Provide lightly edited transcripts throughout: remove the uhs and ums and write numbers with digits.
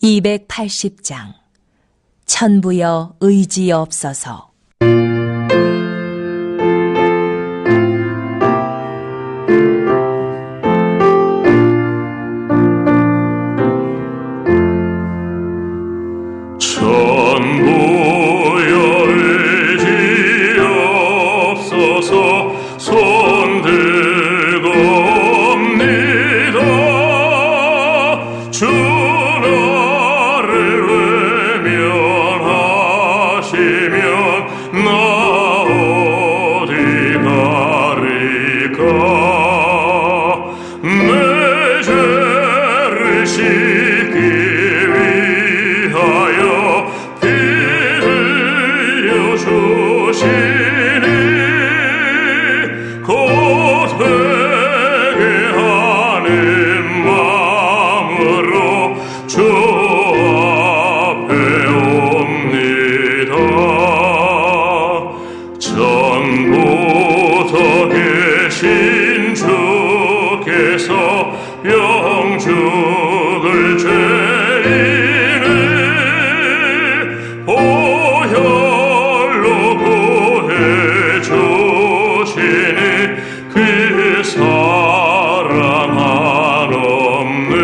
280장 천부여 의지없어서. 천부여 의지없어서 손들고 옵니다. 주 나를 외면하시면 나 어디 가리까. 내 죄를 씻기 위하여 피 흘려 주시니 곧 회개하는 마음으로 주 앞에 옵니다. 전부터 계신 주께서 영죽을 죄인을 보혈로 구해 주시니 그 사랑 한없네.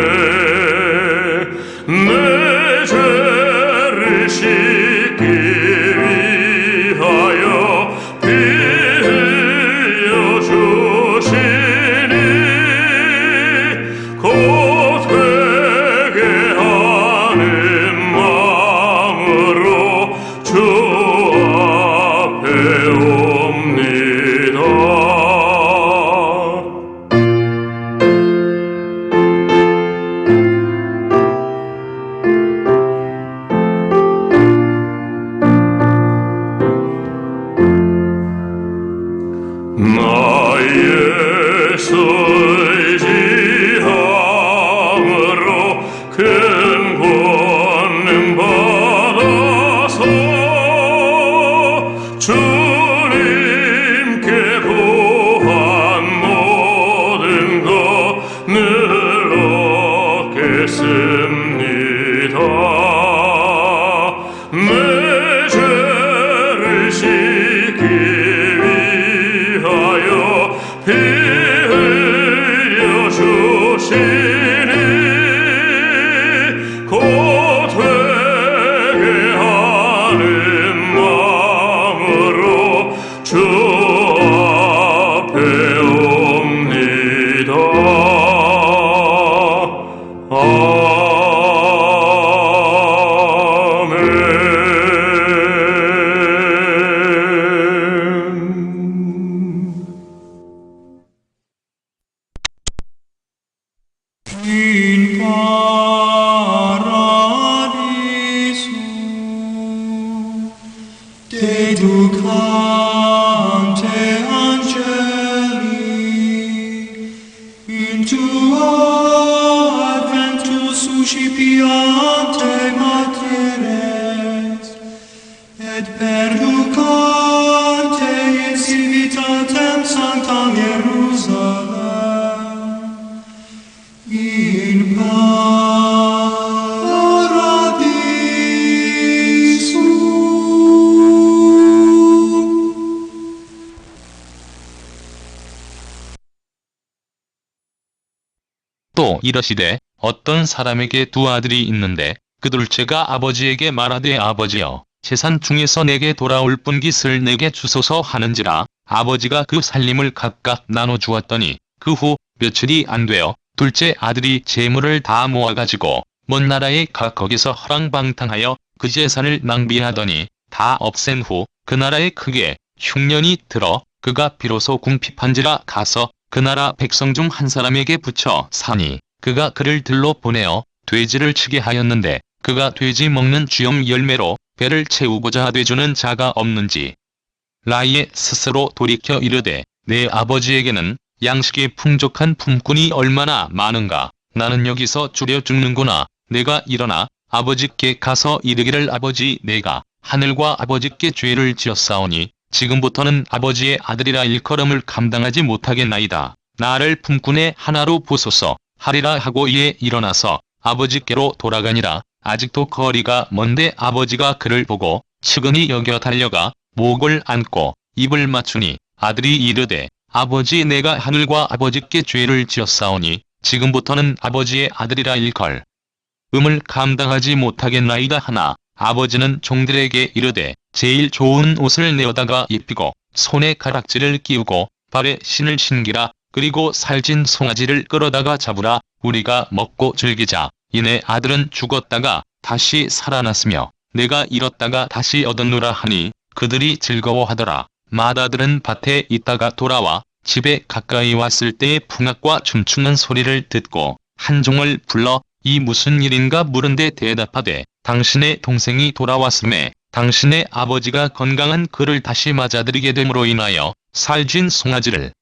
내 죄를 씻기 위하여 피 흘려 주시니 곧 회개하는 마음으로 주 앞에 옵니다. 나의 의지함으로 큰 권능 받아서 주님께 구한 모든 것 늘 얻겠습니다. 내 죄를 씻기 위하여 피 흘려 주시니 곧 회개하는 마음으로 주 앞에 옵니다. In paradiso dedicante angeli in tuo adventus suscipiante materes et perducante in civitatem sanctam Hierusalem in paradiso. 또 이러시되 어떤 사람에게 두 아들이 있는데 그 둘째가 아버지에게 말하되 아버지여 재산 중에서 내게 돌아올 분깃을 내게 주소서 하는지라. 아버지가 그 살림을 각각 나눠 주었더니 그 후 며칠이 안 되어 둘째 아들이 재물을 다 모아가지고 먼 나라에 가 거기서 허랑방탕하여 그 재산을 낭비하더니 다 없앤 후 그 나라에 크게 흉년이 들어 그가 비로소 궁핍한지라 가서 그 나라 백성 중 한 사람에게 붙여 사니 그가 그를 들러 보내어 돼지를 치게 하였는데 그가 돼지 먹는 쥐염 열매로 배를 채우고자 하되 주는 자가 없는지 라이에 스스로 돌이켜 이르되 내 아버지에게는 양식이 풍족한 품꾼이 얼마나 많은가. 나는 여기서 줄여 죽는구나. 내가 일어나 아버지께 가서 이르기를 아버지 내가 하늘과 아버지께 죄를 지었사오니 지금부터는 아버지의 아들이라 일컬음을 감당하지 못하겠나이다. 나를 품꾼의 하나로 보소서 하리라 하고 이에 일어나서 아버지께로 돌아가니라. 아직도 거리가 먼데 아버지가 그를 보고 측은히 여겨 달려가 목을 안고 입을 맞추니 아들이 이르되 아버지 내가 하늘과 아버지께 죄를 지었사오니 지금부터는 아버지의 아들이라 일컬. 음을 감당하지 못하겠나이다 하나 아버지는 종들에게 이르되 제일 좋은 옷을 내어다가 입히고 손에 가락지를 끼우고 발에 신을 신기라. 그리고 살찐 송아지를 끌어다가 잡으라. 우리가 먹고 즐기자. 이내 아들은 죽었다가 다시 살아났으며 내가 잃었다가 다시 얻었노라 하니 그들이 즐거워하더라. 맏아들은 밭에 있다가 돌아와 집에 가까이 왔을 때의 풍악과 춤추는 소리를 듣고 한 종을 불러 이 무슨 일인가 물은데 대답하되 당신의 동생이 돌아왔음에 당신의 아버지가 건강한 그를 다시 맞아들이게 됨으로 인하여 살찐 송아지를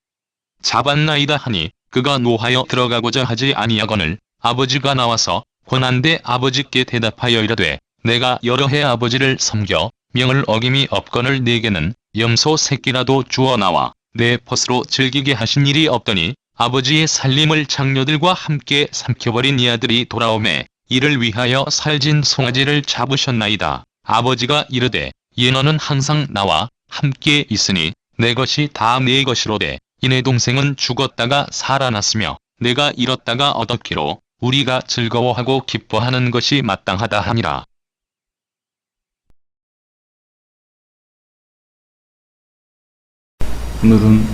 잡았나이다 하니 그가 노하여 들어가고자 하지 아니하거늘 아버지가 나와서 권한대 아버지께 대답하여 이르되 내가 여러 해 아버지를 섬겨 명을 어김이 없거늘 내게는 염소 새끼라도 주어 나와 내 벗으로 즐기게 하신 일이 없더니 아버지의 살림을 장녀들과 함께 삼켜버린 이 아들이 돌아오매 이를 위하여 살진 송아지를 잡으셨나이다. 아버지가 이르되 얘너는 항상 나와 함께 있으니 내 것이 다 내 것이로되 이내 동생은 죽었다가 살아났으며 내가 잃었다가 얻었기로 우리가 즐거워하고 기뻐하는 것이 마땅하다 하니라. 오늘은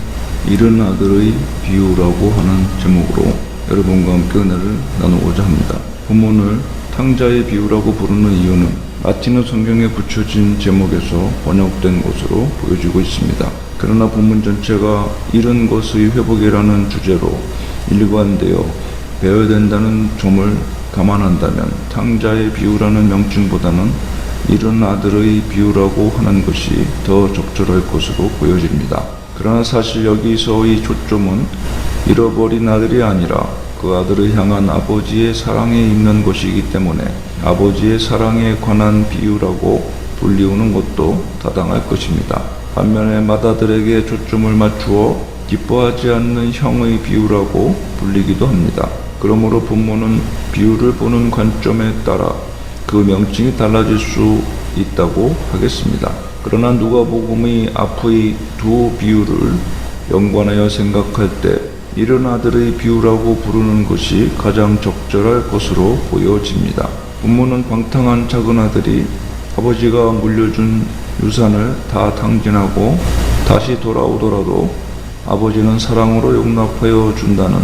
잃은 아들의 비유라고 하는 제목으로 여러분과 함께 은혜를 나누고자 합니다. 본문을 탕자의 비유라고 부르는 이유는 라틴어 성경에 붙여진 제목에서 번역된 것으로 보여지고 있습니다. 그러나 본문 전체가 잃은 것의 회복이라는 주제로 일관되어 배워야 된다는 점을 감안한다면 탕자의 비유라는 명칭보다는 잃은 아들의 비유라고 하는 것이 더 적절할 것으로 보여집니다. 그러나 사실 여기서의 초점은 잃어버린 아들이 아니라 그 아들을 향한 아버지의 사랑에 있는 것이기 때문에 아버지의 사랑에 관한 비유라고 불리우는 것도 타당할 것입니다. 반면에 맏아들에게 초점을 맞추어 기뻐하지 않는 형의 비유라고 불리기도 합니다. 그러므로 본문은 비유를 보는 관점에 따라 그 명칭이 달라질 수 있다고 하겠습니다. 그러나 누가복음의 앞의 두 비유를 연관하여 생각할 때 잃은 아들의 비유라고 부르는 것이 가장 적절할 것으로 보여집니다. 본문은 방탕한 작은 아들이 아버지가 물려준 유산을 다 탕진하고 다시 돌아오더라도 아버지는 사랑으로 용납하여 준다는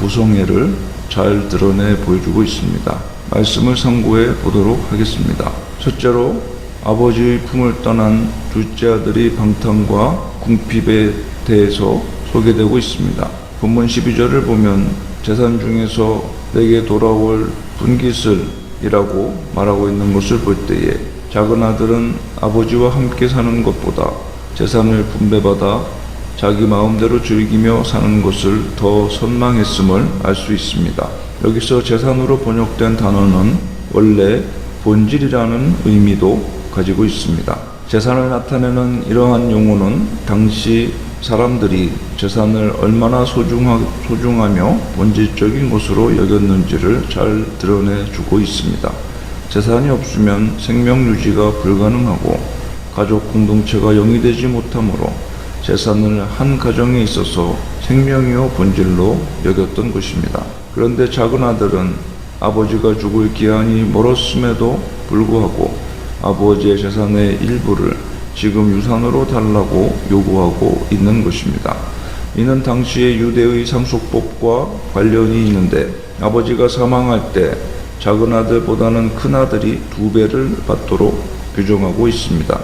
부성애를 잘 드러내 보여주고 있습니다. 말씀을 상고해 보도록 하겠습니다. 첫째로 아버지의 품을 떠난 둘째 아들의 방탕과 궁핍에 대해서 소개되고 있습니다. 본문 12절을 보면 재산 중에서 내게 돌아올 분깃을이라고 말하고 있는 것을 볼 때에 작은 아들은 아버지와 함께 사는 것보다 재산을 분배받아 자기 마음대로 즐기며 사는 것을 더 선망했음을 알 수 있습니다. 여기서 재산으로 번역된 단어는 원래 본질이라는 의미도 가지고 있습니다. 재산을 나타내는 이러한 용어는 당시 사람들이 재산을 얼마나 소중하며 본질적인 것으로 여겼는지를 잘 드러내주고 있습니다. 재산이 없으면 생명 유지가 불가능하고 가족 공동체가 영위되지 못하므로 재산을 한 가정에 있어서 생명이요 본질로 여겼던 것입니다. 그런데 작은 아들은 아버지가 죽을 기한이 멀었음에도 불구하고 아버지의 재산의 일부를 지금 유산으로 달라고 요구하고 있는 것입니다. 이는 당시의 유대의 상속법과 관련이 있는데 아버지가 사망할 때 작은 아들보다는 큰 아들이 2배를 받도록 규정하고 있습니다.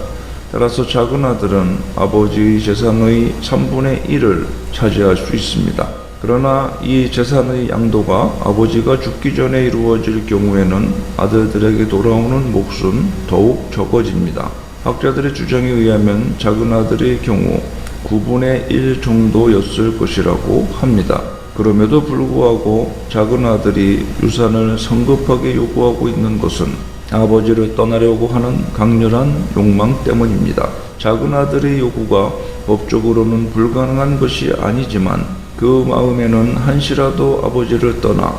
따라서 작은 아들은 아버지의 재산의 3분의 1을 차지할 수 있습니다. 그러나 이 재산의 양도가 아버지가 죽기 전에 이루어질 경우에는 아들들에게 돌아오는 몫은 더욱 적어집니다. 학자들의 주장에 의하면 작은 아들의 경우 9분의 1 정도였을 것이라고 합니다. 그럼에도 불구하고 작은 아들이 유산을 성급하게 요구하고 있는 것은 아버지를 떠나려고 하는 강렬한 욕망 때문입니다. 작은 아들의 요구가 법적으로는 불가능한 것이 아니지만 그 마음에는 한시라도 아버지를 떠나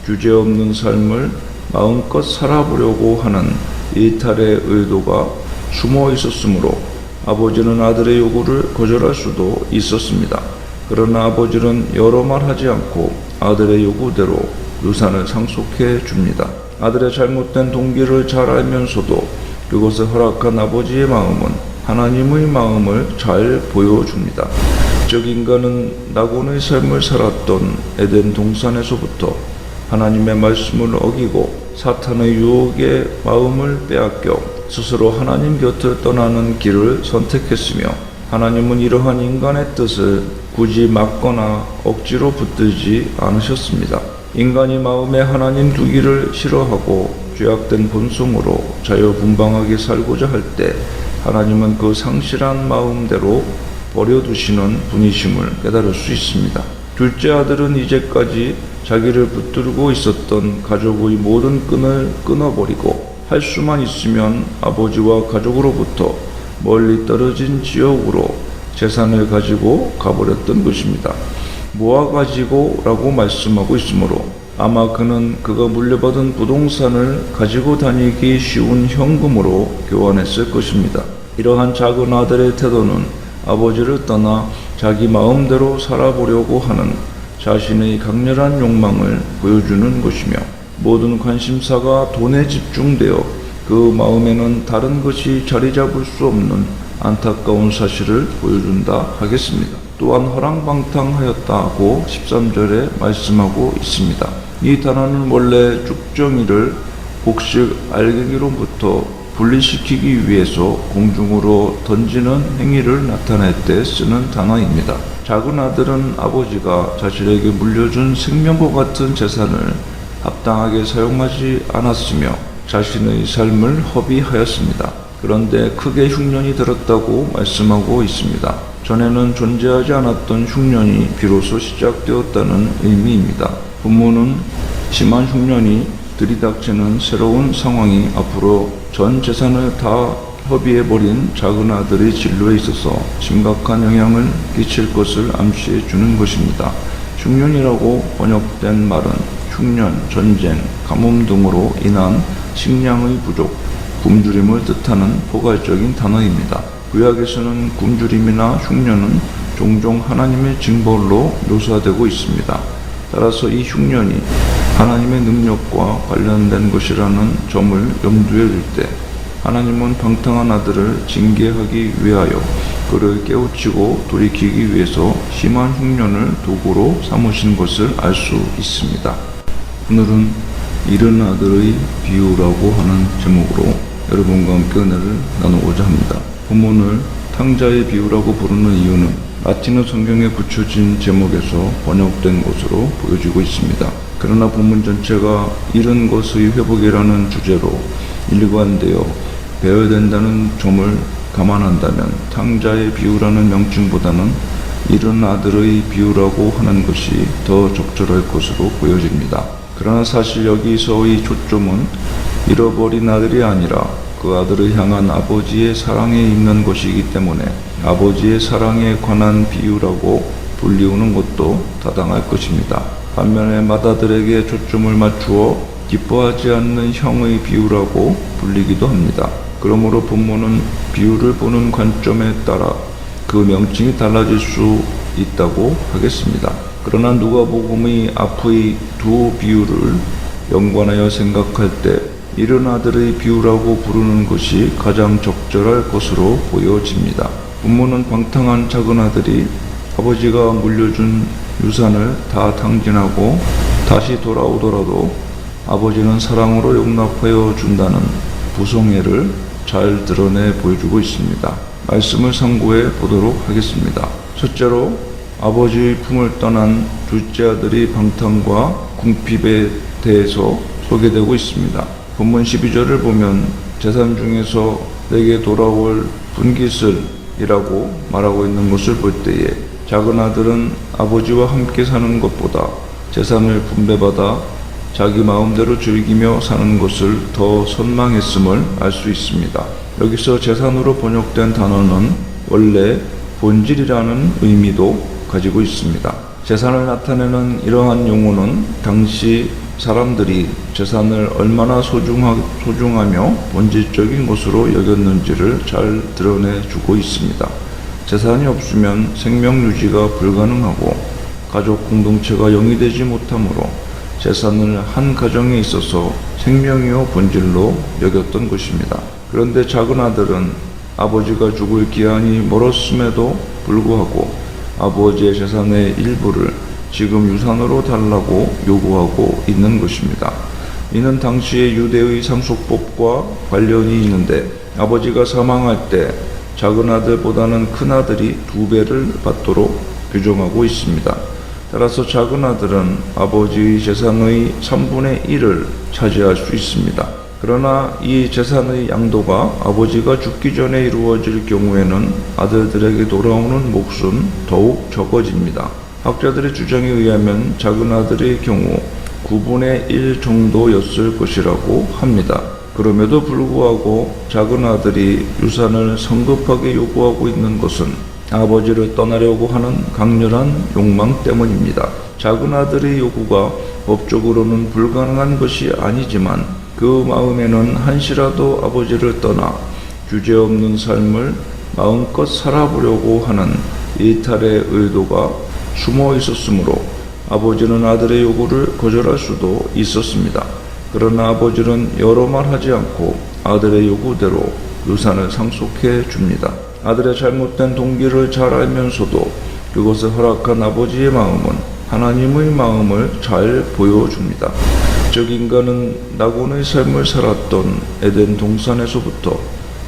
규제 없는 삶을 마음껏 살아보려고 하는 이탈의 의도가 숨어 있었으므로 아버지는 아들의 요구를 거절할 수도 있었습니다. 그러나 아버지는 여러 말 하지 않고 아들의 요구대로 유산을 상속해 줍니다. 아들의 잘못된 동기를 잘 알면서도 그것을 허락한 아버지의 마음은 하나님의 마음을 잘 보여줍니다. 즉 인간은 낙원의 삶을 살았던 에덴 동산에서부터 하나님의 말씀을 어기고 사탄의 유혹에 마음을 빼앗겨 스스로 하나님 곁을 떠나는 길을 선택했으며 하나님은 이러한 인간의 뜻을 굳이 막거나 억지로 붙들지 않으셨습니다. 인간이 마음에 하나님 두기를 싫어하고 죄악된 본성으로 자유분방하게 살고자 할 때 하나님은 그 상실한 마음대로 버려두시는 분이심을 깨달을 수 있습니다. 둘째 아들은 이제까지 자기를 붙들고 있었던 가족의 모든 끈을 끊어버리고 할 수만 있으면 아버지와 가족으로부터 멀리 떨어진 지역으로 재산을 가지고 가버렸던 것입니다. 모아가지고 라고 말씀하고 있으므로 아마 그는 그가 물려받은 부동산을 가지고 다니기 쉬운 현금으로 교환했을 것입니다. 이러한 작은 아들의 태도는 아버지를 떠나 자기 마음대로 살아보려고 하는 자신의 강렬한 욕망을 보여주는 것이며 모든 관심사가 돈에 집중되어 그 마음에는 다른 것이 자리 잡을 수 없는 안타까운 사실을 보여준다 하겠습니다. 또한 허랑방탕하였다고 13절에 말씀하고 있습니다. 이 단어는 원래 쭉정이를 곡식 알갱이로부터 분리시키기 위해서 공중으로 던지는 행위를 나타낼 때 쓰는 단어입니다. 작은 아들은 아버지가 자신에게 물려준 생명과 같은 재산을 합당하게 사용하지 않았으며 자신의 삶을 허비하였습니다. 그런데 크게 흉년이 들었다고 말씀하고 있습니다. 전에는 존재하지 않았던 흉년이 비로소 시작되었다는 의미입니다. 본문은 심한 흉년이 들이닥치는 새로운 상황이 앞으로 전 재산을 다 허비해버린 작은 아들의 진로에 있어서 심각한 영향을 끼칠 것을 암시해 주는 것입니다. 흉년이라고 번역된 말은 흉년, 전쟁, 가뭄 등으로 인한 식량의 부족, 굶주림을 뜻하는 포괄적인 단어입니다. 구약에서는 굶주림이나 흉년은 종종 하나님의 징벌로 묘사되고 있습니다. 따라서 이 흉년이 하나님의 능력과 관련된 것이라는 점을 염두에 둘 때 하나님은 방탕한 아들을 징계하기 위하여 그를 깨우치고 돌이키기 위해서 심한 흉년을 도구로 삼으신 것을 알 수 있습니다. 오늘은 잃은 아들의 비유라고 하는 제목으로 여러분과 함께 은혜를 나누고자 합니다. 본문을 탕자의 비유라고 부르는 이유는 라틴어 성경에 붙여진 제목에서 번역된 것으로 보여지고 있습니다. 그러나 본문 전체가 잃은 것의 회복이라는 주제로 일관되어 배워야 된다는 점을 감안한다면 탕자의 비유라는 명칭보다는 잃은 아들의 비유라고 하는 것이 더 적절할 것으로 보여집니다. 그러나 사실 여기서의 초점은 잃어버린 아들이 아니라 그 아들을 향한 아버지의 사랑에 있는 것이기 때문에 아버지의 사랑에 관한 비유라고 불리우는 것도 타당할 것입니다. 반면에 맏아들에게 초점을 맞추어 기뻐하지 않는 형의 비유라고 불리기도 합니다. 그러므로 본문은 비유를 보는 관점에 따라 그 명칭이 달라질 수 있다고 하겠습니다. 그러나 누가복음의 앞의 두 비유를 연관하여 생각할 때 잃은 아들의 비유라고 부르는 것이 가장 적절할 것으로 보여집니다. 본문은 방탕한 작은 아들이 아버지가 물려준 유산을 다 탕진하고 다시 돌아오더라도 아버지는 사랑으로 용납하여 준다는 부성애를 잘 드러내 보여주고 있습니다. 말씀을 참고해 보도록 하겠습니다. 첫째로 아버지의 품을 떠난 둘째 아들의 방탕과 궁핍에 대해서 소개되고 있습니다. 본문 12절을 보면 재산 중에서 내게 돌아올 분깃을이라고 말하고 있는 것을 볼 때에 작은 아들은 아버지와 함께 사는 것보다 재산을 분배받아 자기 마음대로 즐기며 사는 것을 더 선망했음을 알 수 있습니다. 여기서 재산으로 번역된 단어는 원래 본질이라는 의미도 가지고 있습니다. 재산을 나타내는 이러한 용어는 당시 사람들이 재산을 얼마나 소중하며 본질적인 것으로 여겼는지를 잘 드러내주고 있습니다. 재산이 없으면 생명 유지가 불가능하고 가족 공동체가 영위되지 못하므로 재산을 한 가정에 있어서 생명이요 본질로 여겼던 것입니다. 그런데 작은 아들은 아버지가 죽을 기한이 멀었음에도 불구하고 아버지의 재산의 일부를 지금 유산으로 달라고 요구하고 있는 것입니다. 이는 당시의 유대의 상속법과 관련이 있는데 아버지가 사망할 때 작은 아들보다는 큰 아들이 2배를 받도록 규정하고 있습니다. 따라서 작은 아들은 아버지의 재산의 3분의 1을 차지할 수 있습니다. 그러나 이 재산의 양도가 아버지가 죽기 전에 이루어질 경우에는 아들들에게 돌아오는 몫은 더욱 적어집니다. 학자들의 주장에 의하면 작은 아들의 경우 9분의 1 정도였을 것이라고 합니다. 그럼에도 불구하고 작은 아들이 유산을 성급하게 요구하고 있는 것은 아버지를 떠나려고 하는 강렬한 욕망 때문입니다. 작은 아들의 요구가 법적으로는 불가능한 것이 아니지만 그 마음에는 한시라도 아버지를 떠나 주제없는 삶을 마음껏 살아보려고 하는 일탈의 의도가 숨어 있었으므로 아버지는 아들의 요구를 거절할 수도 있었습니다. 그러나 아버지는 여러 말 하지 않고 아들의 요구대로 유산을 상속해 줍니다. 아들의 잘못된 동기를 잘 알면서도 그것을 허락한 아버지의 마음은 하나님의 마음을 잘 보여줍니다. 즉 인간은 낙원의 삶을 살았던 에덴 동산에서부터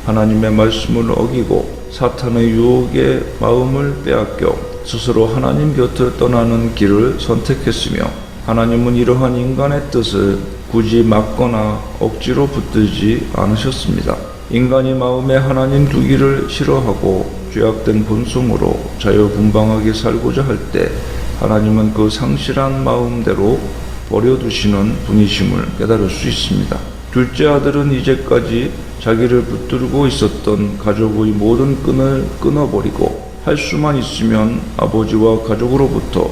하나님의 말씀을 어기고 사탄의 유혹에 마음을 빼앗겨 스스로 하나님 곁을 떠나는 길을 선택했으며 하나님은 이러한 인간의 뜻을 굳이 막거나 억지로 붙들지 않으셨습니다. 인간이 마음에 하나님 두기를 싫어하고 죄악된 본성으로 자유분방하게 살고자 할 때 하나님은 그 상실한 마음대로 버려두시는 분이심을 깨달을 수 있습니다. 둘째 아들은 이제까지 자기를 붙들고 있었던 가족의 모든 끈을 끊어버리고 할 수만 있으면 아버지와 가족으로부터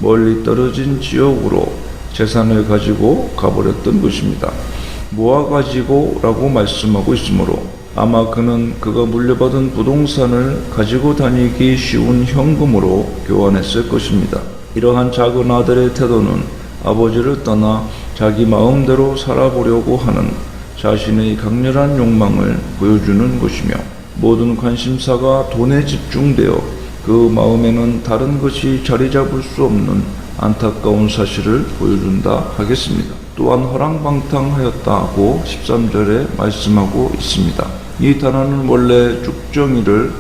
멀리 떨어진 지역으로 재산을 가지고 가버렸던 것입니다. 모아가지고 라고 말씀하고 있으므로 아마 그는 그가 물려받은 부동산을 가지고 다니기 쉬운 현금으로 교환했을 것입니다. 이러한 작은 아들의 태도는 아버지를 떠나 자기 마음대로 살아보려고 하는 자신의 강렬한 욕망을 보여주는 것이며 모든 관심사가 돈에 집중되어 그 마음에는 다른 것이 자리 잡을 수 없는 안타까운 사실을 보여준다 하겠습니다. 또한 허랑방탕하였다고 13절에 말씀하고 있습니다. 이 단어는 원래 죽정이를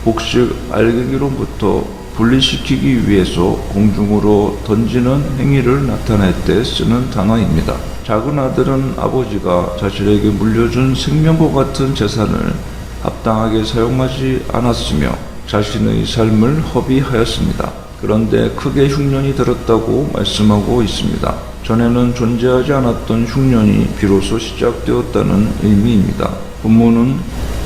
곡식 알갱이로부터 분리시키기 위해서 공중으로 던지는 행위를 나타낼 때 쓰는 단어입니다. 작은 아들은 아버지가 자신에게 물려준 생명과 같은 재산을 합당하게 사용하지 않았으며 자신의 삶을 허비하였습니다. 그런데 크게 흉년이 들었다고 말씀하고 있습니다. 전에는 존재하지 않았던 흉년이 비로소 시작되었다는 의미입니다. 본문은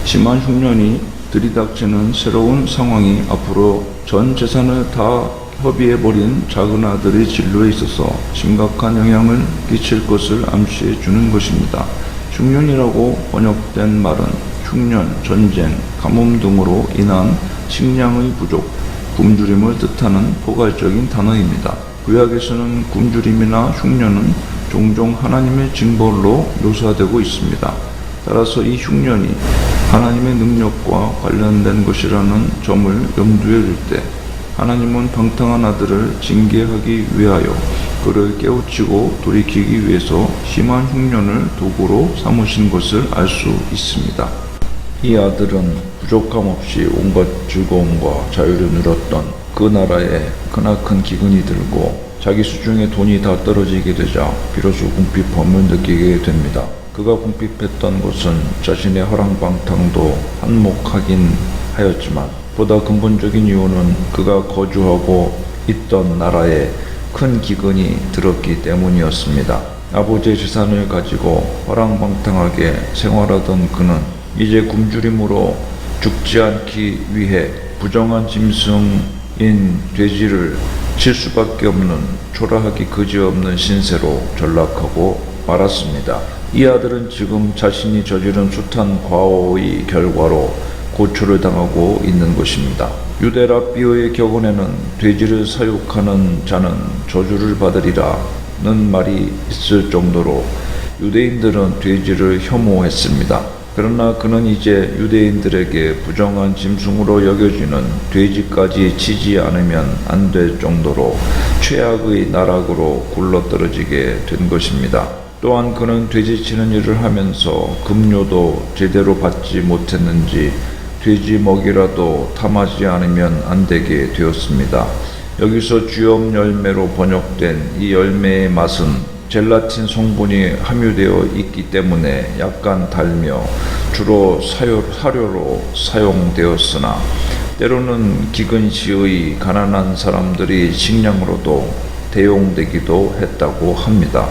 심한 흉년이 들이닥치는 새로운 상황이 앞으로 전 재산을 다 허비해버린 작은 아들의 진로에 있어서 심각한 영향을 끼칠 것을 암시해 주는 것입니다. 흉년이라고 번역된 말은 흉년, 전쟁, 가뭄 등으로 인한 식량의 부족, 굶주림을 뜻하는 포괄적인 단어입니다. 구약에서는 굶주림이나 흉년은 종종 하나님의 징벌로 묘사되고 있습니다. 따라서 이 흉년이 하나님의 능력과 관련된 것이라는 점을 염두에 둘 때 하나님은 방탕한 아들을 징계하기 위하여 그를 깨우치고 돌이키기 위해서 심한 흉년을 도구로 삼으신 것을 알 수 있습니다. 이 아들은 부족함 없이 온갖 즐거움과 자유를 누렸던 그 나라에 크나큰 기근이 들고 자기 수중에 돈이 다 떨어지게 되자 비로소 궁핍함을 느끼게 됩니다. 그가 궁핍했던 것은 자신의 허랑방탕도 한몫하긴 하였지만 보다 근본적인 이유는 그가 거주하고 있던 나라에 큰 기근이 들었기 때문이었습니다. 아버지의 재산을 가지고 허랑방탕하게 생활하던 그는 이제 굶주림으로 죽지 않기 위해 부정한 짐승인 돼지를 칠 수밖에 없는 초라하기 그지없는 신세로 전락하고 말았습니다. 이 아들은 지금 자신이 저지른 숱한 과오의 결과로 고초를 당하고 있는 것입니다. 유대 랍비오의 격언에는 돼지를 사육하는 자는 저주를 받으리라는 말이 있을 정도로 유대인들은 돼지를 혐오했습니다. 그러나 그는 이제 유대인들에게 부정한 짐승으로 여겨지는 돼지까지 치지 않으면 안 될 정도로 최악의 나락으로 굴러떨어지게 된 것입니다. 또한 그는 돼지치는 일을 하면서 급료도 제대로 받지 못했는지 돼지 먹이라도 탐하지 않으면 안 되게 되었습니다. 여기서 주엽 열매로 번역된 이 열매의 맛은 젤라틴 성분이 함유되어 있기 때문에 약간 달며 주로 사료로 사용되었으나 때로는 기근시의 가난한 사람들이 식량으로도 대용되기도 했다고 합니다.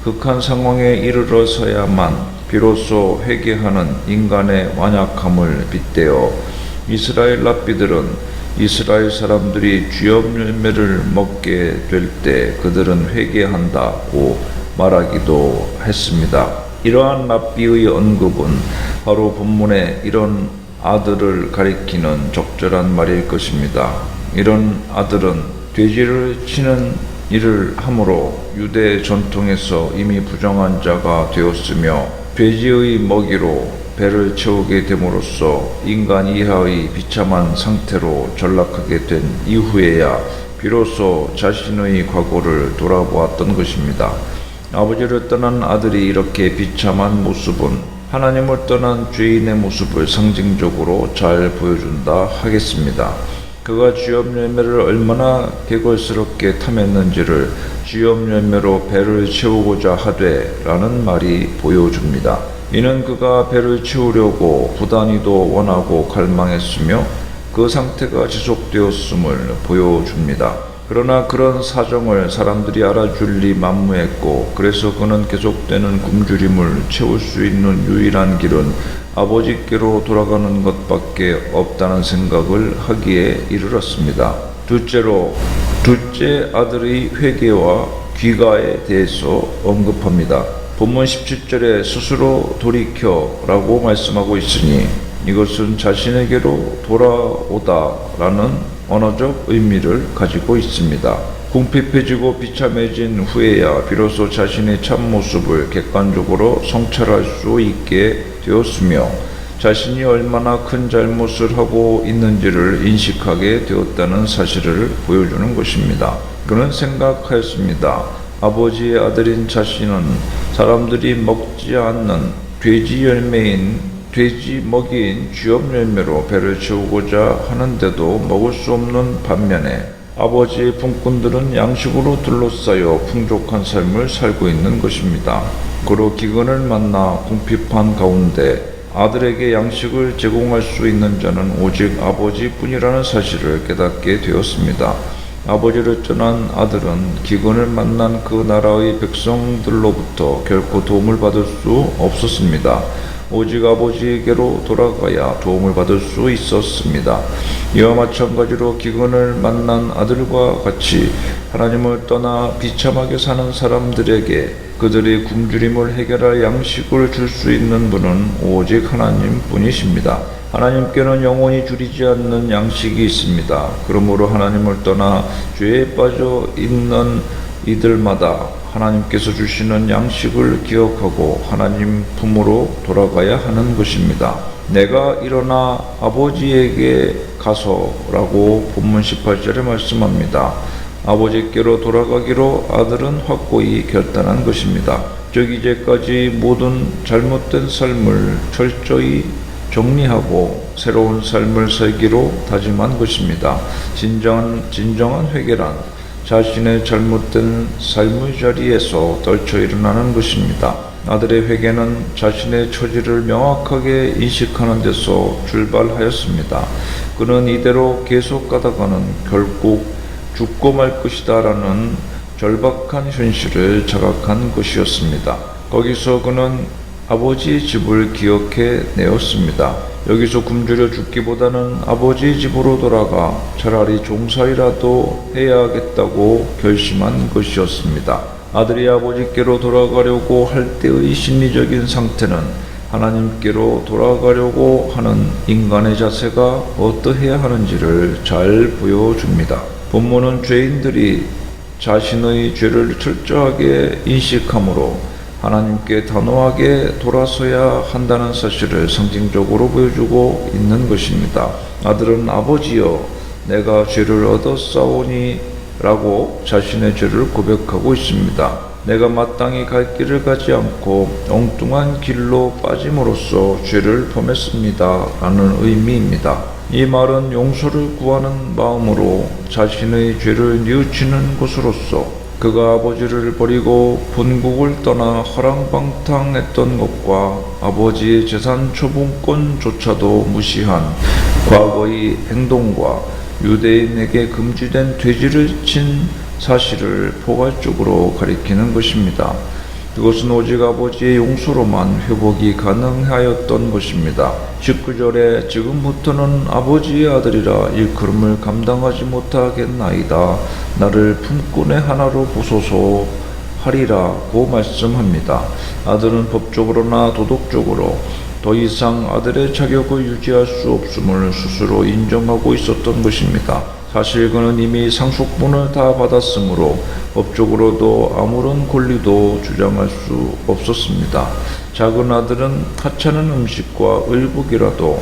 극한 상황에 이르러서야만 비로소 회개하는 인간의 완약함을 빗대어 이스라엘 랍비들은 이스라엘 사람들이 주엽 열매를 먹게 될 때 그들은 회개한다고 말하기도 했습니다. 이러한 랍비의 언급은 바로 본문에 이런 아들을 가리키는 적절한 말일 것입니다. 이런 아들은 돼지를 치는 일을 함으로 유대 전통에서 이미 부정한 자가 되었으며 돼지의 먹이로 배를 채우게 됨으로써 인간 이하의 비참한 상태로 전락하게 된 이후에야 비로소 자신의 과거를 돌아보았던 것입니다. 아버지를 떠난 아들이 이렇게 비참한 모습은 하나님을 떠난 죄인의 모습을 상징적으로 잘 보여준다 하겠습니다. 그가 주엽 열매를 얼마나 개걸스럽게 탐했는지를 주엽 열매로 배를 채우고자 하되 라는 말이 보여줍니다. 이는 그가 배를 채우려고 부단히도 원하고 갈망했으며 그 상태가 지속되었음을 보여줍니다. 그러나 그런 사정을 사람들이 알아줄리 만무했고 그래서 그는 계속되는 굶주림을 채울 수 있는 유일한 길은 아버지께로 돌아가는 것밖에 없다는 생각을 하기에 이르렀습니다. 둘째 아들의 회개와 귀가에 대해서 언급합니다. 본문 17절에 스스로 돌이켜라고 말씀하고 있으니 이것은 자신에게로 돌아오다라는 언어적 의미를 가지고 있습니다. 궁핍해지고 비참해진 후에야 비로소 자신의 참모습을 객관적으로 성찰할 수 있게 되었으며 자신이 얼마나 큰 잘못을 하고 있는지를 인식하게 되었다는 사실을 보여주는 것입니다. 그는 생각하였습니다. 아버지의 아들인 자신은 사람들이 먹지 않는 돼지 먹이인 주엽 열매로 배를 채우고자 하는데도 먹을 수 없는 반면에 아버지의 품꾼들은 양식으로 둘러싸여 풍족한 삶을 살고 있는 것입니다. 그로 기근을 만나 궁핍한 가운데 아들에게 양식을 제공할 수 있는 자는 오직 아버지뿐이라는 사실을 깨닫게 되었습니다. 아버지를 떠난 아들은 기근을 만난 그 나라의 백성들로부터 결코 도움을 받을 수 없었습니다. 오직 아버지에게로 돌아가야 도움을 받을 수 있었습니다. 이와 마찬가지로 기근을 만난 아들과 같이 하나님을 떠나 비참하게 사는 사람들에게 그들의 굶주림을 해결할 양식을 줄 수 있는 분은 오직 하나님뿐이십니다. 하나님께는 영원히 줄이지 않는 양식이 있습니다. 그러므로 하나님을 떠나 죄에 빠져 있는 이들마다 하나님께서 주시는 양식을 기억하고 하나님 품으로 돌아가야 하는 것입니다. 내가 일어나 아버지에게 가서라고 본문 18절에 말씀합니다. 아버지께로 돌아가기로 아들은 확고히 결단한 것입니다. 즉 이제까지 모든 잘못된 삶을 철저히 정리하고 새로운 삶을 살기로 다짐한 것입니다. 진정한 회개란 자신의 잘못된 삶의 자리에서 떨쳐 일어나는 것입니다. 아들의 회개는 자신의 처지를 명확하게 인식하는 데서 출발하였습니다. 그는 이대로 계속 가다가는 결국 죽고 말 것이다 라는 절박한 현실을 자각한 것이었습니다. 거기서 그는 아버지의 집을 기억해 내었습니다. 여기서 굶주려 죽기보다는 아버지 집으로 돌아가 차라리 종살이라도 해야겠다고 결심한 것이었습니다. 아들이 아버지께로 돌아가려고 할 때의 심리적인 상태는 하나님께로 돌아가려고 하는 인간의 자세가 어떠해야 하는지를 잘 보여줍니다. 본문은 죄인들이 자신의 죄를 철저하게 인식함으로 하나님께 단호하게 돌아서야 한다는 사실을 상징적으로 보여주고 있는 것입니다. 아들은 아버지여 내가 죄를 얻었사오니 라고 자신의 죄를 고백하고 있습니다. 내가 마땅히 갈 길을 가지 않고 엉뚱한 길로 빠짐으로써 죄를 범했습니다 라는 의미입니다. 이 말은 용서를 구하는 마음으로 자신의 죄를 뉘우치는 것으로서 그가 아버지를 버리고 본국을 떠나 허랑방탕했던 것과 아버지의 재산 처분권조차도 무시한 과거의 행동과 유대인에게 금지된 돼지를 친 사실을 포괄적으로 가리키는 것입니다. 그것은 오직 아버지의 용서로만 회복이 가능하였던 것입니다. 19절에 지금부터는 아버지의 아들이라 일컬음을 감당하지 못하겠나이다. 나를 품꾼의 하나로 보소서 하리라고 말씀합니다. 아들은 법적으로나 도덕적으로 더 이상 아들의 자격을 유지할 수 없음을 스스로 인정하고 있었던 것입니다. 사실 그는 이미 상속분을 다 받았으므로 법적으로도 아무런 권리도 주장할 수 없었습니다. 작은 아들은 하찮은 음식과 의복이라도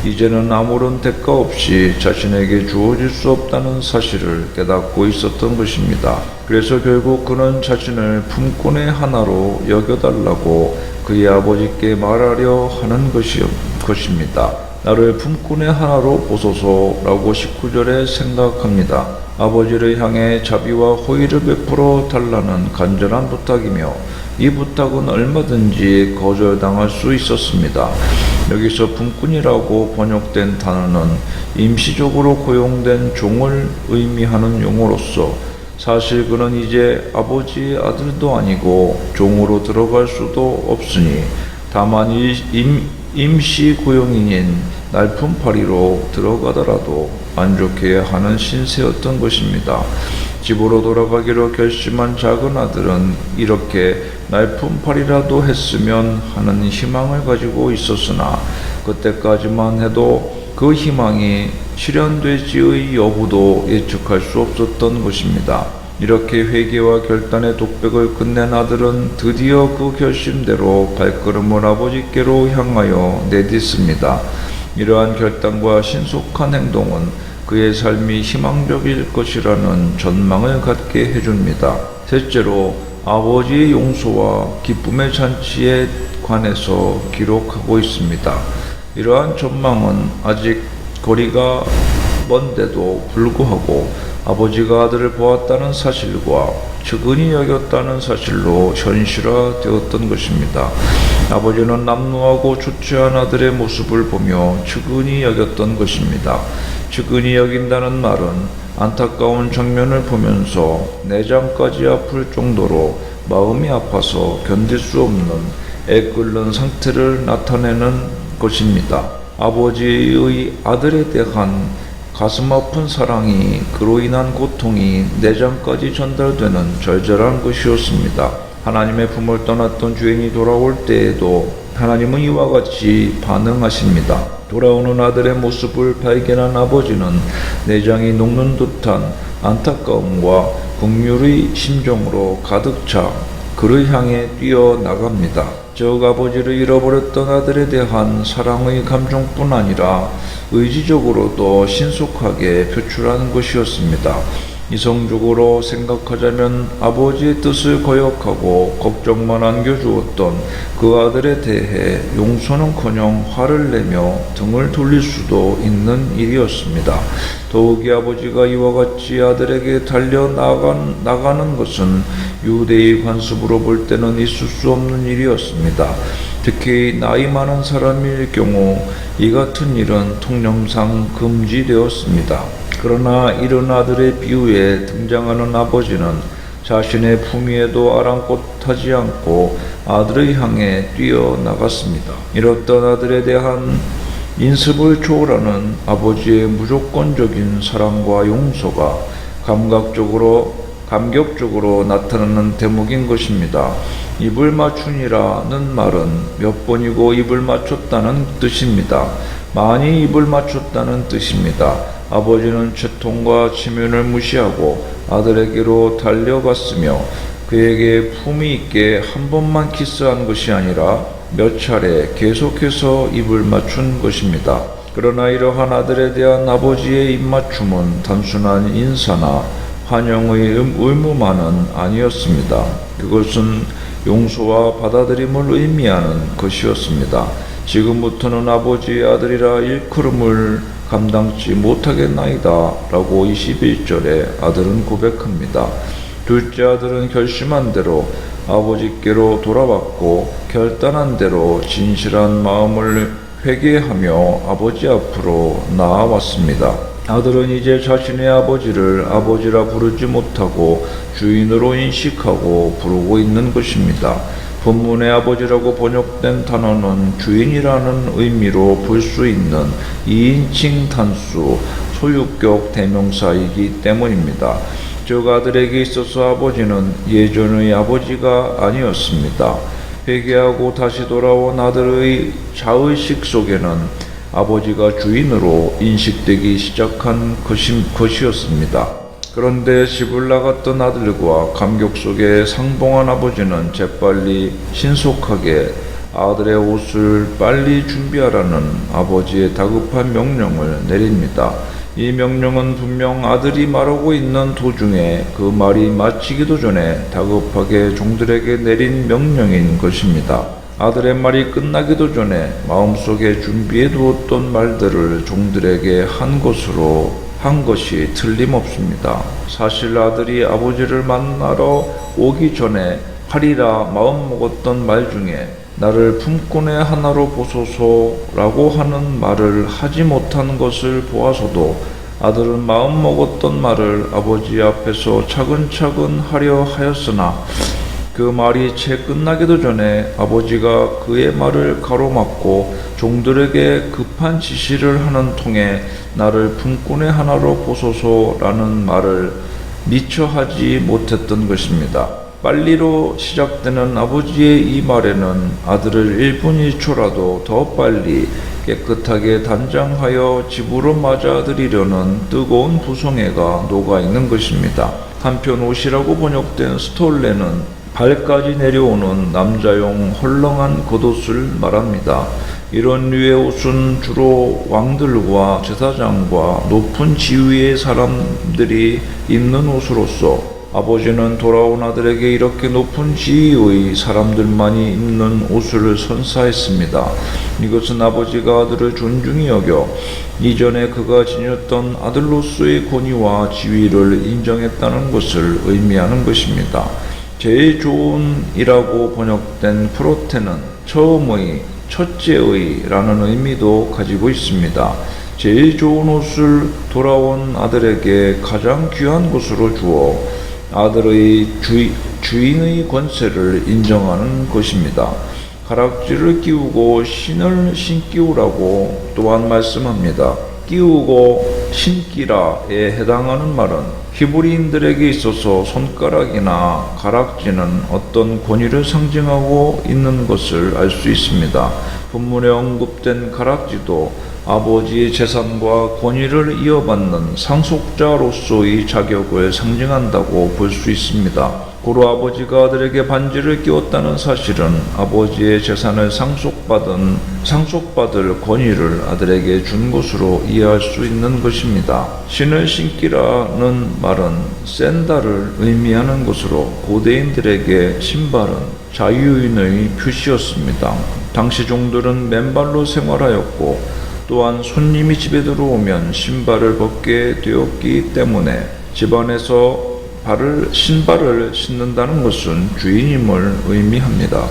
이제는 아무런 대가 없이 자신에게 주어질 수 없다는 사실을 깨닫고 있었던 것입니다. 그래서 결국 그는 자신을 품꾼의 하나로 여겨달라고 그의 아버지께 말하려 하는 것입니다. 나를 품꾼의 하나로 보소서라고 19절에 생각합니다. 아버지를 향해 자비와 호의를 베풀어 달라는 간절한 부탁이며 이 부탁은 얼마든지 거절당할 수 있었습니다. 여기서 품꾼이라고 번역된 단어는 임시적으로 고용된 종을 의미하는 용어로서 사실 그는 이제 아버지의 아들도 아니고 종으로 들어갈 수도 없으니 다만 임시 고용인인 날품팔이로 들어가더라도 만족해야 하는 신세였던 것입니다. 집으로 돌아가기로 결심한 작은 아들은 이렇게 날품팔이라도 했으면 하는 희망을 가지고 있었으나 그때까지만 해도 그 희망이 실현될지의 여부도 예측할 수 없었던 것입니다. 이렇게 회개와 결단의 독백을 끝낸 아들은 드디어 그 결심대로 발걸음을 아버지께로 향하여 내딛습니다. 이러한 결단과 신속한 행동은 그의 삶이 희망적일 것이라는 전망을 갖게 해줍니다. 셋째로 아버지의 용서와 기쁨의 잔치에 관해서 기록하고 있습니다. 이러한 전망은 아직 거리가 먼데도 불구하고 아버지가 아들을 보았다는 사실과 측은히 여겼다는 사실로 현실화되었던 것입니다. 아버지는 남루하고 초췌한 아들의 모습을 보며 측은히 여겼던 것입니다. 측은히 여긴다는 말은 안타까운 장면을 보면서 내장까지 아플 정도로 마음이 아파서 견딜 수 없는 애끓는 상태를 나타내는 것입니다. 아버지의 아들에 대한 가슴 아픈 사랑이 그로 인한 고통이 내장까지 전달되는 절절한 것이었습니다. 하나님의 품을 떠났던 죄인이 돌아올 때에도 하나님은 이와 같이 반응하십니다. 돌아오는 아들의 모습을 발견한 아버지는 내장이 녹는 듯한 안타까움과 긍휼의 심정으로 가득 차 그를 향해 뛰어나갑니다. 즉 아버지를 잃어버렸던 아들에 대한 사랑의 감정뿐 아니라 의지적으로도 신속하게 표출하는 것이었습니다. 이성적으로 생각하자면 아버지의 뜻을 거역하고 걱정만 안겨주었던 그 아들에 대해 용서는커녕 화를 내며 등을 돌릴 수도 있는 일이었습니다. 더욱이 아버지가 이와 같이 아들에게 달려나가는 것은 유대의 관습으로 볼 때는 있을 수 없는 일이었습니다. 특히 나이 많은 사람일 경우 이 같은 일은 통념상 금지되었습니다. 그러나 이런 아들의 비유에 등장하는 아버지는 자신의 품 위에도 아랑곳하지 않고 아들을 향해 뛰어나갔습니다. 이렇던 아들에 대한 인습을 초월하는 아버지의 무조건적인 사랑과 용서가 감격적으로 나타나는 대목인 것입니다. 입을 맞춘이라는 말은 몇 번이고 입을 맞췄다는 뜻입니다. 많이 입을 맞췄다는 뜻입니다. 아버지는 채통과 치면을 무시하고 아들에게로 달려갔으며 그에게 품위 있게 한 번만 키스한 것이 아니라 몇 차례 계속해서 입을 맞춘 것입니다. 그러나 이러한 아들에 대한 아버지의 입맞춤은 단순한 인사나 환영의 의무만은 아니었습니다. 그것은 용서와 받아들임을 의미하는 것이었습니다. 지금부터는 아버지의 아들이라 일컬음을 감당치 못하겠나이다 라고 21절에 아들은 고백합니다. 둘째 아들은 결심한 대로 아버지께로 돌아왔고 결단한 대로 진실한 마음을 회개하며 아버지 앞으로 나아왔습니다. 아들은 이제 자신의 아버지를 아버지라 부르지 못하고 주인으로 인식하고 부르고 있는 것입니다. 본문의 아버지라고 번역된 단어는 주인이라는 의미로 볼 수 있는 2인칭 단수 소유격 대명사이기 때문입니다. 즉 아들에게 있어서 아버지는 예전의 아버지가 아니었습니다. 회개하고 다시 돌아온 아들의 자의식 속에는 아버지가 주인으로 인식되기 시작한 것이었습니다. 그런데 집을 나갔던 아들과 감격 속에 상봉한 아버지는 재빨리 신속하게 아들의 옷을 빨리 준비하라는 아버지의 다급한 명령을 내립니다. 이 명령은 분명 아들이 말하고 있는 도중에 그 말이 마치기도 전에 다급하게 종들에게 내린 명령인 것입니다. 아들의 말이 끝나기도 전에 마음속에 준비해 두었던 말들을 종들에게 한 것이 틀림없습니다. 사실 아들이 아버지를 만나러 오기 전에 하리라 마음먹었던 말 중에 나를 품꾼의 하나로 보소서라고 하는 말을 하지 못한 것을 보아서도 아들은 마음먹었던 말을 아버지 앞에서 차근차근 하려 하였으나 그 말이 채 끝나기도 전에 아버지가 그의 말을 가로막고 종들에게 급한 지시를 하는 통에 나를 품꾼의 하나로 보소서라는 말을 미처 하지 못했던 것입니다. 빨리로 시작되는 아버지의 이 말에는 아들을 1분 1초라도 더 빨리 깨끗하게 단장하여 집으로 맞아들이려는 뜨거운 부성애가 녹아있는 것입니다. 한편 옷이라고 번역된 스톨레는 발까지 내려오는 남자용 헐렁한 겉옷을 말합니다. 이런 류의 옷은 주로 왕들과 제사장과 높은 지위의 사람들이 입는 옷으로서 아버지는 돌아온 아들에게 이렇게 높은 지위의 사람들만이 입는 옷을 선사했습니다. 이것은 아버지가 아들을 존중히 여겨 이전에 그가 지녔던 아들로서의 권위와 지위를 인정했다는 것을 의미하는 것입니다. 제일 좋은이라고 번역된 프로테는 처음의, 첫째의 라는 의미도 가지고 있습니다. 제일 좋은 옷을 돌아온 아들에게 가장 귀한 것으로 주어 아들의 주인의 권세를 인정하는 것입니다. 가락지를 끼우고 신을 신기우라고 또한 말씀합니다. 끼우고 신기라에 해당하는 말은 히브리인들에게 있어서 손가락이나 가락지는 어떤 권위를 상징하고 있는 것을 알 수 있습니다. 본문에 언급된 가락지도 아버지의 재산과 권위를 이어받는 상속자로서의 자격을 상징한다고 볼 수 있습니다. 고로 아버지가 아들에게 반지를 끼웠다는 사실은 아버지의 재산을 상속받을 권위를 아들에게 준 것으로 이해할 수 있는 것입니다. 신을 신기라는 말은 샌달을 의미하는 것으로 고대인들에게 신발은 자유인의 표시였습니다. 당시 종들은 맨발로 생활하였고 또한 손님이 집에 들어오면 신발을 벗게 되었기 때문에 집안에서 신발을 신는다는 것은 주인임을 의미합니다.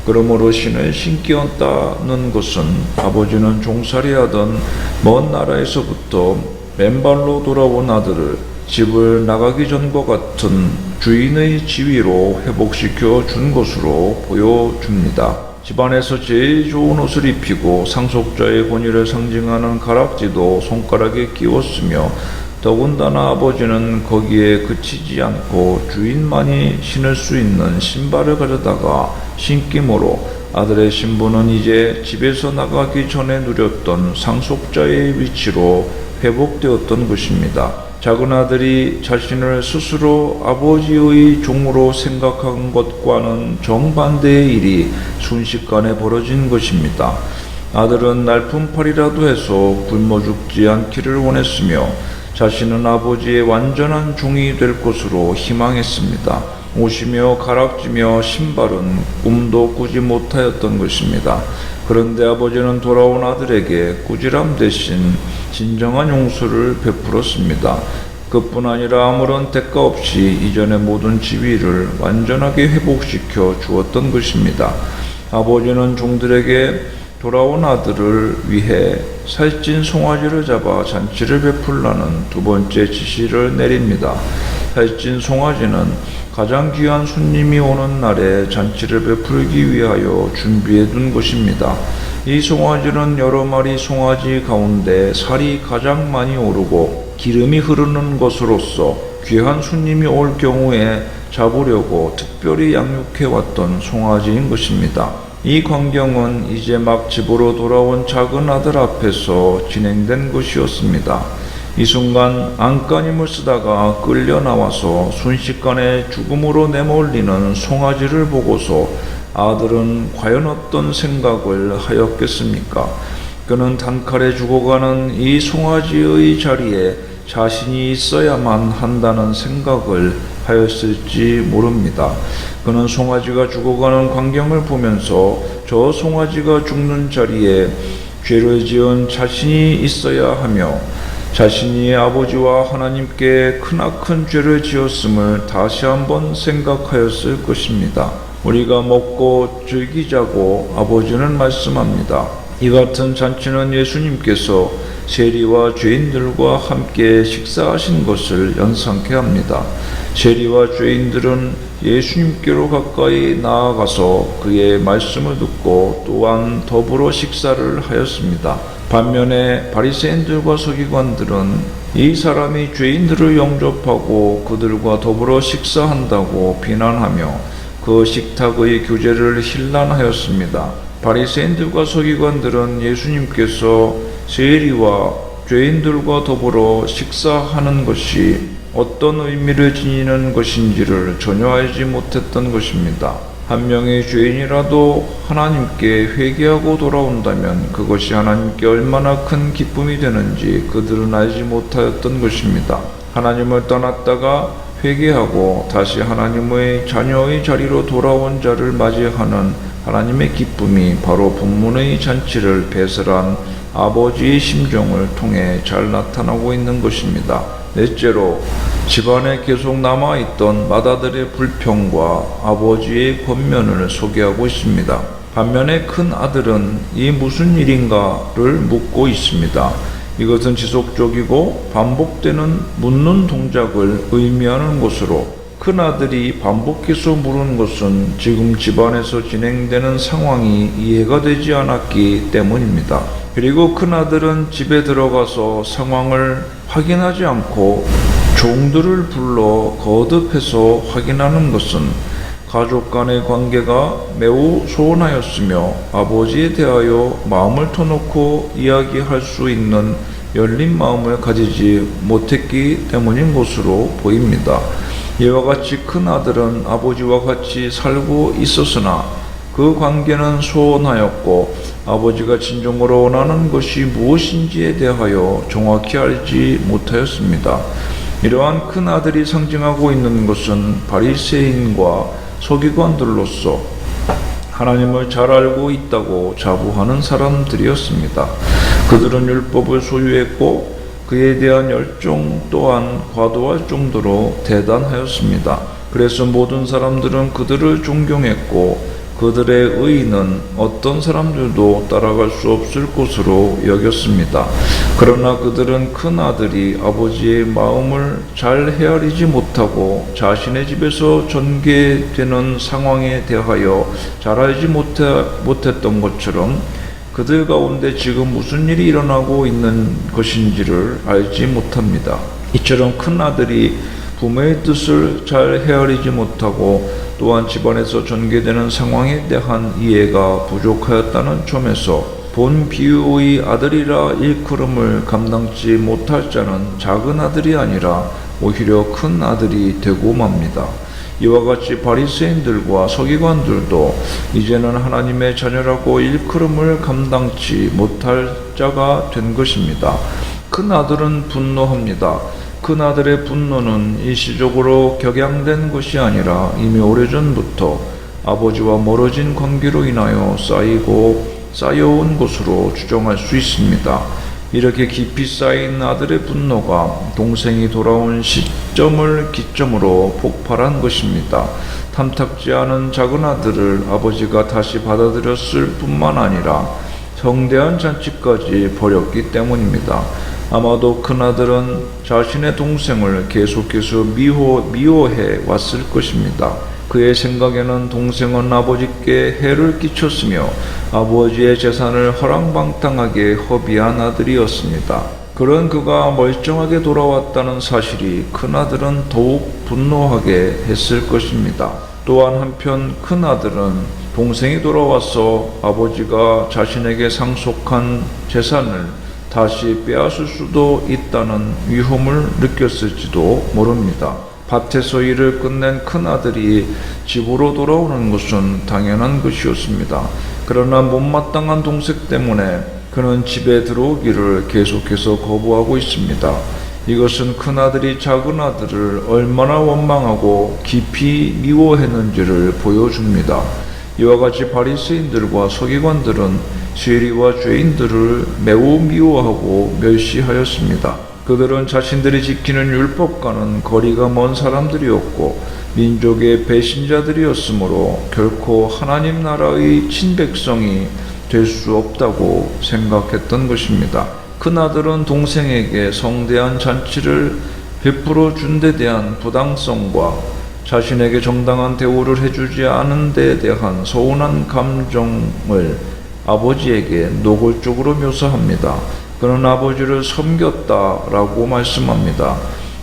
그러므로 신을 신기었다는 것은 아버지는 종살이하던 먼 나라에서부터 맨발로 돌아온 아들을 집을 나가기 전과 같은 주인의 지위로 회복시켜 준 것으로 보여줍니다. 집안에서 제일 좋은 옷을 입히고 상속자의 권위를 상징하는 가락지도 손가락에 끼웠으며 더군다나 아버지는 거기에 그치지 않고 주인만이 신을 수 있는 신발을 가져다가 신김으로 아들의 신분은 이제 집에서 나가기 전에 누렸던 상속자의 위치로 회복되었던 것입니다. 작은 아들이 자신을 스스로 아버지의 종으로 생각한 것과는 정반대의 일이 순식간에 벌어진 것입니다. 아들은 날품팔이라도 해서 굶어 죽지 않기를 원했으며 자신은 아버지의 완전한 종이 될 것으로 희망했습니다. 옷이며 가락지며 신발은 꿈도 꾸지 못하였던 것입니다. 그런데 아버지는 돌아온 아들에게 꾸지람 대신 진정한 용서를 베풀었습니다. 그뿐 아니라 아무런 대가 없이 이전의 모든 지위를 완전하게 회복시켜 주었던 것입니다. 아버지는 종들에게 돌아온 아들을 위해 살찐 송아지를 잡아 잔치를 베풀라는 두 번째 지시를 내립니다. 살찐 송아지는 가장 귀한 손님이 오는 날에 잔치를 베풀기 위하여 준비해 둔 것입니다. 이 송아지는 여러 마리 송아지 가운데 살이 가장 많이 오르고 기름이 흐르는 것으로서 귀한 손님이 올 경우에 잡으려고 특별히 양육해 왔던 송아지인 것입니다. 이 광경은 이제 막 집으로 돌아온 작은 아들 앞에서 진행된 것이었습니다. 이 순간 안간힘을 쓰다가 끌려 나와서 순식간에 죽음으로 내몰리는 송아지를 보고서 아들은 과연 어떤 생각을 하였겠습니까? 그는 단칼에 죽어가는 이 송아지의 자리에 자신이 있어야만 한다는 생각을 하였을지 모릅니다. 그는 송아지가 죽어가는 광경을 보면서 저 송아지가 죽는 자리에 죄를 지은 자신이 있어야 하며 자신이 아버지와 하나님께 크나큰 죄를 지었음을 다시 한번 생각하였을 것입니다. 우리가 먹고 즐기자고 아버지는 말씀합니다. 이 같은 잔치는 예수님께서 세리와 죄인들과 함께 식사하신 것을 연상케 합니다. 세리와 죄인들은 예수님께로 가까이 나아가서 그의 말씀을 듣고 또한 더불어 식사를 하였습니다. 반면에 바리새인들과 서기관들은 이 사람이 죄인들을 영접하고 그들과 더불어 식사한다고 비난하며 그 식탁의 규제를 힐난하였습니다. 바리새인들과 서기관들은 예수님께서 세리와 죄인들과 더불어 식사하는 것이 어떤 의미를 지니는 것인지를 전혀 알지 못했던 것입니다. 한 명의 죄인이라도 하나님께 회개하고 돌아온다면 그것이 하나님께 얼마나 큰 기쁨이 되는지 그들은 알지 못하였던 것입니다. 하나님을 떠났다가 회개하고 다시 하나님의 자녀의 자리로 돌아온 자를 맞이하는 하나님의 기쁨이 바로 본문의 잔치를 배설한 아버지의 심정을 통해 잘 나타나고 있는 것입니다. 넷째로 집안에 계속 남아있던 맏아들의 불평과 아버지의 권면을 소개하고 있습니다. 반면에 큰 아들은 이 무슨 일인가를 묻고 있습니다. 이것은 지속적이고 반복되는 묻는 동작을 의미하는 것으로 큰 아들이 반복해서 물은 것은 지금 집안에서 진행되는 상황이 이해가 되지 않았기 때문입니다. 그리고 큰 아들은 집에 들어가서 상황을 확인하지 않고 종들을 불러 거듭해서 확인하는 것은 가족 간의 관계가 매우 소원하였으며 아버지에 대하여 마음을 터놓고 이야기할 수 있는 열린 마음을 가지지 못했기 때문인 것으로 보입니다. 이와 같이 큰 아들은 아버지와 같이 살고 있었으나 그 관계는 소원하였고 아버지가 진정으로 원하는 것이 무엇인지에 대하여 정확히 알지 못하였습니다. 이러한 큰 아들이 상징하고 있는 것은 바리새인과 서기관들로서 하나님을 잘 알고 있다고 자부하는 사람들이었습니다. 그들은 율법을 소유했고 그에 대한 열정 또한 과도할 정도로 대단하였습니다. 그래서 모든 사람들은 그들을 존경했고 그들의 의의는 어떤 사람들도 따라갈 수 없을 것으로 여겼습니다. 그러나 그들은 큰 아들이 아버지의 마음을 잘 헤아리지 못하고 자신의 집에서 전개되는 상황에 대하여 잘 알지 못했던 것처럼 그들 가운데 지금 무슨 일이 일어나고 있는 것인지를 알지 못합니다. 이처럼 큰 아들이 부모의 뜻을 잘 헤아리지 못하고 또한 집안에서 전개되는 상황에 대한 이해가 부족하였다는 점에서 본 비유의 아들이라 일컬음을 감당치 못할 자는 작은 아들이 아니라 오히려 큰 아들이 되고 맙니다. 이와 같이 바리새인들과 서기관들도 이제는 하나님의 자녀라고 일컬음을 감당치 못할 자가 된 것입니다. 큰 아들은 분노합니다. 큰 아들의 분노는 일시적으로 격양된 것이 아니라 이미 오래전부터 아버지와 멀어진 관계로 인하여 쌓여온 것으로 추정할 수 있습니다. 이렇게 깊이 쌓인 아들의 분노가 동생이 돌아온 시점을 기점으로 폭발한 것입니다. 탐탁지 않은 작은 아들을 아버지가 다시 받아들였을 뿐만 아니라 성대한 잔치까지 벌였기 때문입니다. 아마도 큰아들은 자신의 동생을 계속해서 미워해 왔을 것입니다. 그의 생각에는 동생은 아버지께 해를 끼쳤으며 아버지의 재산을 허랑방탕하게 허비한 아들이었습니다. 그런 그가 멀쩡하게 돌아왔다는 사실이 큰아들은 더욱 분노하게 했을 것입니다. 또한 한편 큰아들은 동생이 돌아와서 아버지가 자신에게 상속한 재산을 다시 빼앗을 수도 있다는 위험을 느꼈을지도 모릅니다. 밭에서 일을 끝낸 큰아들이 집으로 돌아오는 것은 당연한 것이었습니다. 그러나 못마땅한 동생 때문에 그는 집에 들어오기를 계속해서 거부하고 있습니다. 이것은 큰아들이 작은아들을 얼마나 원망하고 깊이 미워했는지를 보여줍니다. 이와 같이 바리새인들과 서기관들은 세리와 죄인들을 매우 미워하고 멸시하였습니다. 그들은 자신들이 지키는 율법과는 거리가 먼 사람들이었고 민족의 배신자들이었으므로 결코 하나님 나라의 친백성이 될 수 없다고 생각했던 것입니다. 큰아들은 동생에게 성대한 잔치를 베풀어 준 데 대한 부당성과 자신에게 정당한 대우를 해주지 않은 데 대한 서운한 감정을 아버지에게 노골적으로 묘사합니다. 그는 아버지를 섬겼다라고 말씀합니다.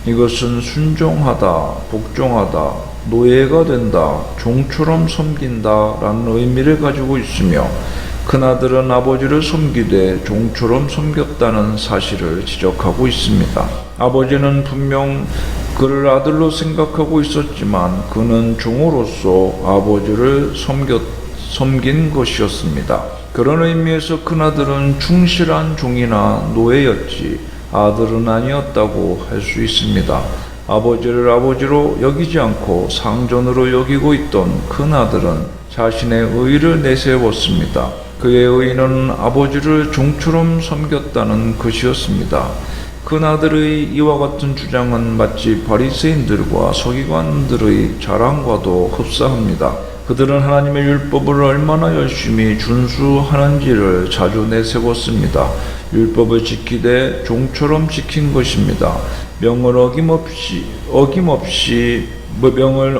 이것은 순종하다, 복종하다, 노예가 된다, 종처럼 섬긴다라는 의미를 가지고 있으며 큰아들은 아버지를 섬기되 종처럼 섬겼다는 사실을 지적하고 있습니다. 아버지는 분명 그를 아들로 생각하고 있었지만 그는 종으로서 아버지를 섬긴 것이었습니다. 그런 의미에서 큰아들은 충실한 종이나 노예였지 아들은 아니었다고 할 수 있습니다. 아버지를 아버지로 여기지 않고 상전으로 여기고 있던 큰아들은 자신의 의의를 내세웠습니다. 그의 의의는 아버지를 종처럼 섬겼다는 것이었습니다. 큰아들의 이와 같은 주장은 마치 바리새인들과 서기관들의 자랑과도 흡사합니다. 그들은 하나님의 율법을 얼마나 열심히 준수하는지를 자주 내세웠습니다. 율법을 지키되 종처럼 지킨 것입니다. 명을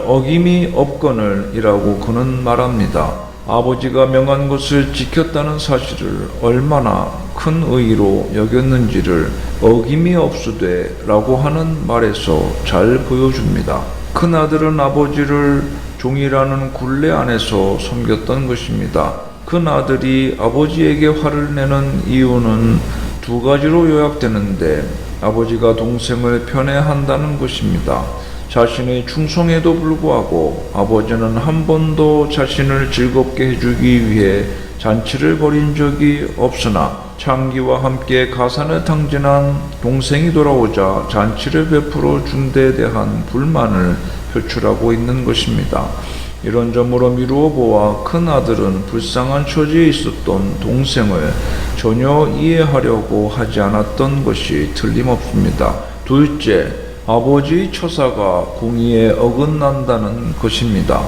어김이 없거늘이라고 그는 말합니다. 아버지가 명한 것을 지켰다는 사실을 얼마나 큰 의의로 여겼는지를 어김이 없으되 라고 하는 말에서 잘 보여줍니다. 큰아들은 아버지를 종이라는 굴레 안에서 섬겼던 것입니다. 큰아들이 아버지에게 화를 내는 이유는 두 가지로 요약되는데 아버지가 동생을 편애한다는 것입니다. 자신의 충성에도 불구하고 아버지는 한 번도 자신을 즐겁게 해주기 위해 잔치를 벌인 적이 없으나 창기와 함께 가산을 탕진한 동생이 돌아오자 잔치를 베풀어 준 데 대한 불만을 표출하고 있는 것입니다. 이런 점으로 미루어 보아 큰아들은 불쌍한 처지에 있었던 동생을 전혀 이해하려고 하지 않았던 것이 틀림없습니다. 둘째, 아버지의 처사가 공의에 어긋난다는 것입니다.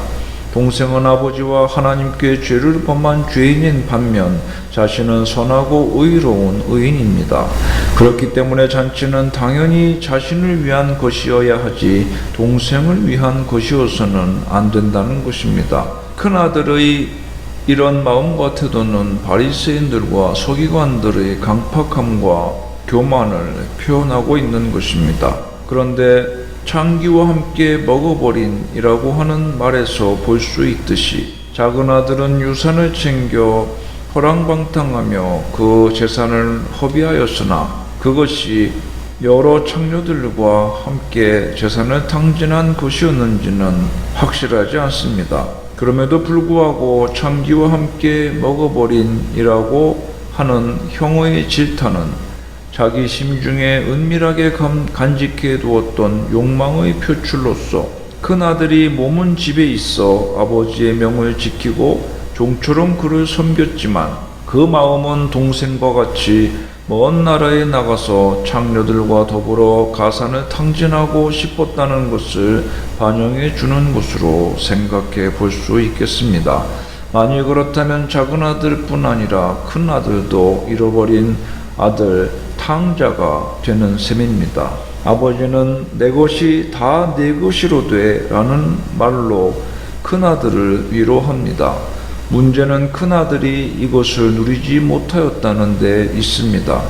동생은 아버지와 하나님께 죄를 범한 죄인인 반면 자신은 선하고 의로운 의인입니다. 그렇기 때문에 잔치는 당연히 자신을 위한 것이어야 하지 동생을 위한 것이어서는 안 된다는 것입니다. 큰아들의 이런 마음과 태도는 바리새인들과 서기관들의 강팍함과 교만을 표현하고 있는 것입니다. 그런데 창기와 함께 먹어버린이라고 하는 말에서 볼 수 있듯이 작은 아들은 유산을 챙겨 허랑방탕하며 그 재산을 허비하였으나 그것이 여러 창녀들과 함께 재산을 탕진한 것이었는지는 확실하지 않습니다. 그럼에도 불구하고 창기와 함께 먹어버린이라고 하는 형의 질타는 자기 심중에 은밀하게 간직해 두었던 욕망의 표출로서 큰아들이 몸은 집에 있어 아버지의 명을 지키고 종처럼 그를 섬겼지만 그 마음은 동생과 같이 먼 나라에 나가서 창녀들과 더불어 가산을 탕진하고 싶었다는 것을 반영해 주는 것으로 생각해 볼 수 있겠습니다. 만일 그렇다면 작은 아들뿐 아니라 큰 아들도 잃어버린 아들 탕자가 되는 셈입니다. 아버지는 내 것이 다 내 것이로 돼 라는 말로 큰아들을 위로합니다. 문제는 큰아들이 이것을 누리지 못하였다는 데 있습니다.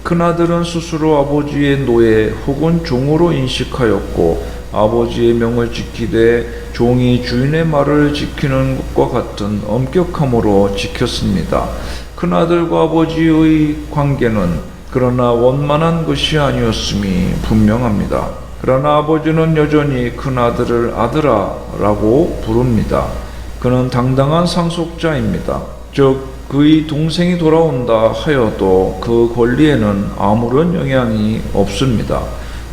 큰아들은 스스로 아버지의 노예 혹은 종으로 인식하였고 아버지의 명을 지키되 종이 주인의 말을 지키는 것과 같은 엄격함으로 지켰습니다. 큰아들과 아버지의 관계는 그러나 원만한 것이 아니었음이 분명합니다. 그러나 아버지는 여전히 큰아들을 아들아 라고 부릅니다. 그는 당당한 상속자입니다. 즉 그의 동생이 돌아온다 하여도 그 권리에는 아무런 영향이 없습니다.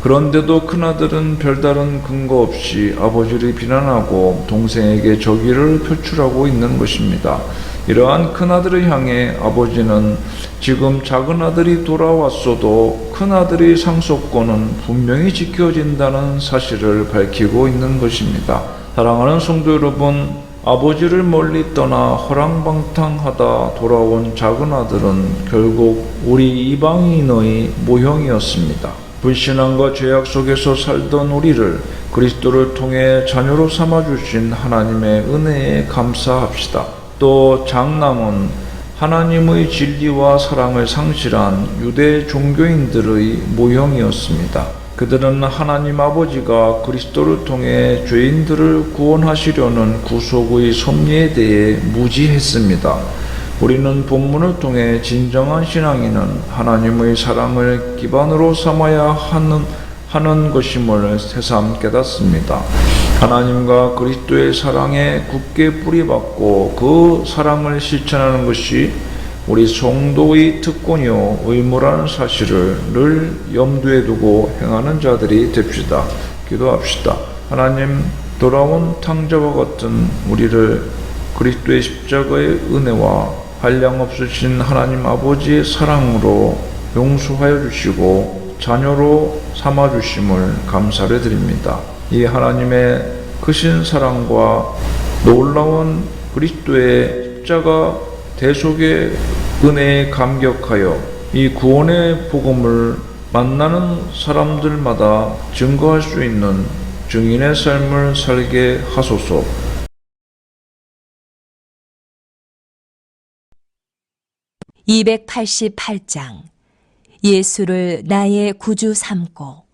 그런데도 큰아들은 별다른 근거 없이 아버지를 비난하고 동생에게 적의를 표출하고 있는 것입니다. 이러한 큰아들을 향해 아버지는 지금 작은아들이 돌아왔어도 큰아들의 상속권은 분명히 지켜진다는 사실을 밝히고 있는 것입니다. 사랑하는 성도 여러분, 아버지를 멀리 떠나 허랑방탕하다 돌아온 작은아들은 결국 우리 이방인의 모형이었습니다. 불신앙과 죄악 속에서 살던 우리를 그리스도를 통해 자녀로 삼아주신 하나님의 은혜에 감사합시다. 또 장남은 하나님의 진리와 사랑을 상실한 유대 종교인들의 모형이었습니다. 그들은 하나님 아버지가 그리스도를 통해 죄인들을 구원하시려는 구속의 섭리에 대해 무지했습니다. 우리는 본문을 통해 진정한 신앙인은 하나님의 사랑을 기반으로 삼아야 하는 것임을 새삼 깨닫습니다. 하나님과 그리스도의 사랑에 굳게 뿌리박고 그 사랑을 실천하는 것이 우리 성도의 특권이요 의무라는 사실을 늘 염두에 두고 행하는 자들이 됩시다. 기도합시다. 하나님, 돌아온 탕자와 같은 우리를 그리스도의 십자가의 은혜와 한량없으신 하나님 아버지의 사랑으로 용서하여 주시고 자녀로 삼아주심을 감사를 드립니다. 이 하나님의 크신 사랑과 놀라운 그리스도의 십자가 대속의 은혜에 감격하여 이 구원의 복음을 만나는 사람들마다 증거할 수 있는 증인의 삶을 살게 하소서. (288장) 예수를 나의 구주 삼고